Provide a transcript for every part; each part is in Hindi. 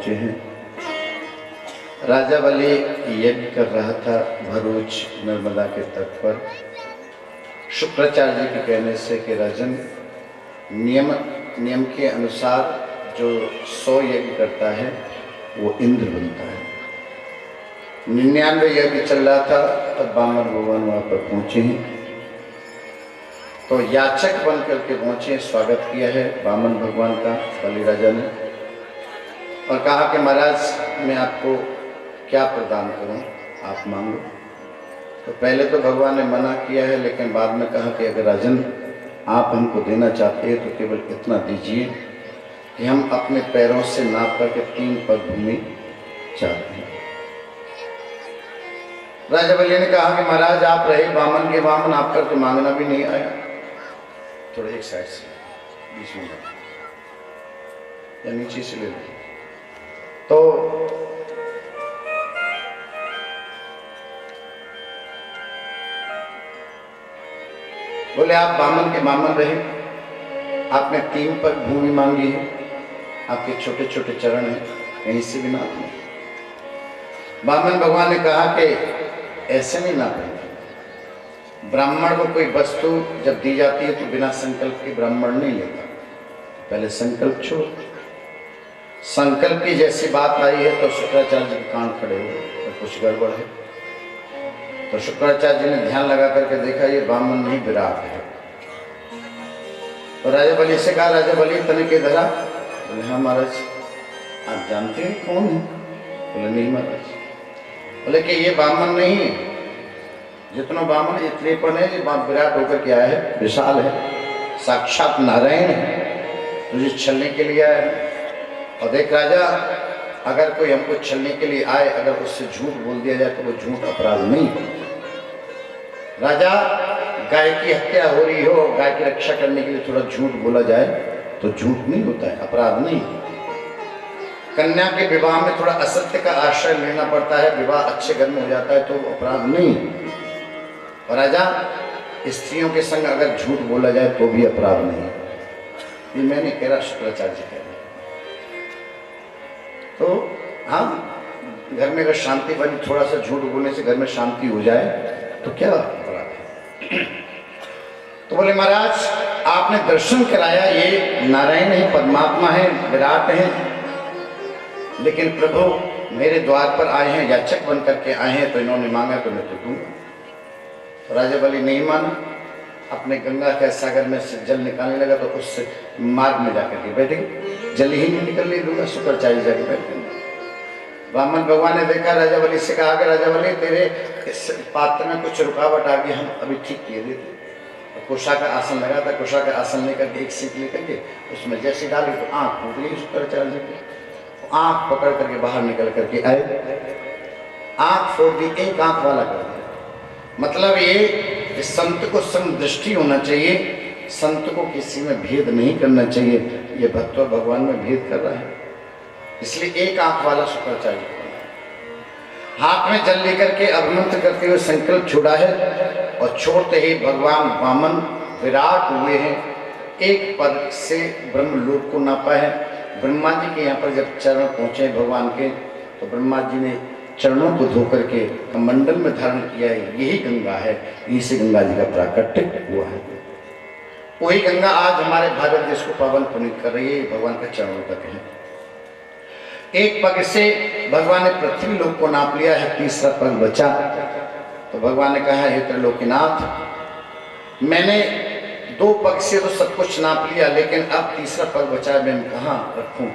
पहुँचे हैं। राजा बलि यज्ञ कर रहा था भरूच नर्मदा के तट पर। शुक्राचार्य जी के कहने से कि राजन, नियम के अनुसार जो 100 यज्ञ करता है वो इंद्र बनता है। 99 यज्ञ चल रहा था, तब वामन भगवान वहाँ पर पहुँचे हैं। तो याचक बन करके पहुँचे, स्वागत किया है वामन भगवान का बलि राजा ने, और कहा कि महाराज मैं आपको क्या प्रदान करूं, आप मांगो। तो पहले तो भगवान ने मना किया है, लेकिन बाद में कहा कि अगर राजन आप हमको देना चाहते हैं तो केवल इतना दीजिए कि हम अपने पैरों से नाप करके 3 पग भूमि चाहते हैं। राजा बलि ने कहा कि महाराज आप रहे वामन के वामन, आप कर तो मांगना भी नहीं आया। थोड़ा एक साइड से बीच में या नीचे से ले लो। तो बोले आप वामन के वामन रहे, आपने 3 पग भूमि मांगी है, आपके छोटे छोटे चरण हैं, कहीं से भी नाप लें। वामन भगवान ने कहा कि ऐसे नहीं नापेंगे। ब्राह्मण को कोई वस्तु जब दी जाती है तो बिना संकल्प के ब्राह्मण नहीं लेता, पहले संकल्प छोड़। संकल्प की जैसी बात आई है तो शुक्राचार्य जी के कान खड़े हुए, तो कुछ गड़बड़ है। तो शुक्राचार्य जी ने ध्यान लगा करके देखा, ये वामन नहीं विराट है। तो राजा बलि से कहा, राजा बलि तने के धरा? बोले हाँ महाराज। आप जानते हैं कौन है? बोले नहीं महाराज। बोले कि ये वामन नहीं है, जितना वामन इतनेपन है, ये विराट होकर के आया है, विशाल है, साक्षात नारायण है, तुझे छलने के लिए आया है। और देख राजा, अगर कोई हमको छलने के लिए आए, अगर उससे झूठ बोल दिया जाए तो वो झूठ अपराध नहीं। राजा, गाय की हत्या हो रही हो, गाय की रक्षा करने के लिए थोड़ा झूठ बोला जाए तो झूठ नहीं होता है, अपराध नहीं। कन्या के विवाह में थोड़ा असत्य का आश्रय लेना पड़ता है, विवाह अच्छे घर में हो जाता है तो अपराध नहीं। और राजा, स्त्रियों के संग अगर झूठ बोला जाए तो भी अपराध नहीं। ये मैं नहीं कह रहा, शुक्राचार्य जी कह रहे। तो हाँ, घर में अगर शांति बनी, थोड़ा सा झूठ बोलने से घर में शांति हो जाए तो क्या अपराध है। तो बोले महाराज आपने दर्शन कराया, ये नारायण है, परमात्मा है, विराट है, लेकिन प्रभु मेरे द्वार पर आए हैं, याचक बन करके आए हैं, तो इन्होंने मांगा तो मैं तो दूंगा। तो राजा बलि नहीं माना, अपने गंगा के सागर में से जल निकालने लगा, तो उससे मार्ग में जाकर के बैठ गए, जल ही नहीं निकलने दूंगा। शुक्राचार्य जाके बैठ गए। वामन भगवान ने देखा, राजा बलि से कहा कि राजा बलि तेरे इस पात्र में कुछ रुकावट आ गई, हम अभी ठीक किए देते। तो कुशा का आसन लगा था, कुशा का आसन लेकर एक सीट लेकर के उसमें जैसे डाली तो आँख फूट गई शुक्राचार्य जी की। आँख पकड़ करके बाहर निकल करके आए, आँख फोड़ दी, एक आँख वाला कर दिया। मतलब ये संत को समदृष्टि होना चाहिए, संत को किसी में भेद नहीं करना चाहिए। ये भक्त भगवान में भेद कर रहा है, इसलिए एक आंख वाला शुक्राचार्य को हाथ में जल लेकर के अभिमंत्र करते हुए संकल्प छोड़ा है, और छोड़ते ही भगवान वामन विराट हुए हैं। एक पद से ब्रह्मलोक को नापा है। ब्रह्मा जी के यहाँ पर जब चरण पहुंचे भगवान के, तो ब्रह्मा जी ने चरणों को धो करके कमंडल में धारण किया है। यही गंगा है, इसी गंगा जी का प्राकट्य हुआ है। वही गंगा आज हमारे भारत देश को पावन पुनीत कर रही है, भगवान का चरणों तक है। एक पग से भगवान ने पृथ्वी लोक को नाप लिया है, तीसरा पग बचा। तो भगवान ने कहा, हे त्रिलोकीनाथ, मैंने 2 पग से तो सब कुछ नाप लिया, लेकिन अब तीसरा पग बचा है, मैं कहाँ रखूं?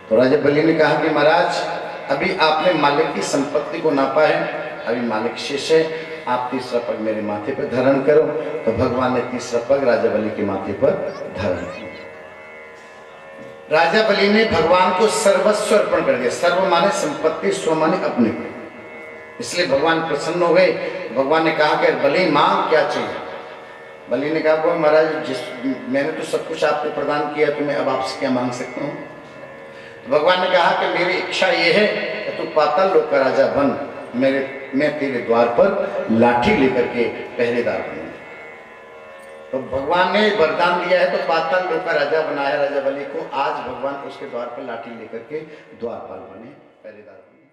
तो राजा बलि ने कहा कि महाराज अभी आपने मालिक की संपत्ति को नापा है, अभी मालिक शेष है, आप तीसरा पग मेरे माथे पर धारण करो। तो भगवान ने तीसरा पग राजा बलि के माथे पर धारण किया। राजा बलि ने भगवान को सर्वस्व अर्पण कर दिया। सर्व माने संपत्ति, स्व माने अपने को। इसलिए भगवान प्रसन्न हो गए। भगवान ने कहा कि बलि मांग क्या चाहिए? बलि ने कहा, महाराज मैंने तो सब कुछ आपको प्रदान किया, तो मैं अब आपसे क्या मांग सकता हूँ? तो भगवान ने कहा कि मेरी इच्छा ये है कि तू पाताल लोक का राजा बन, मैं तेरे द्वार पर लाठी लेकर के पहरेदार बनूंगा। तो भगवान ने वरदान दिया है तो पाताल लोक का राजा बनाया राजा बलि को। आज भगवान उसके द्वार पर लाठी लेकर के द्वारपाल बने, पहरेदार बने।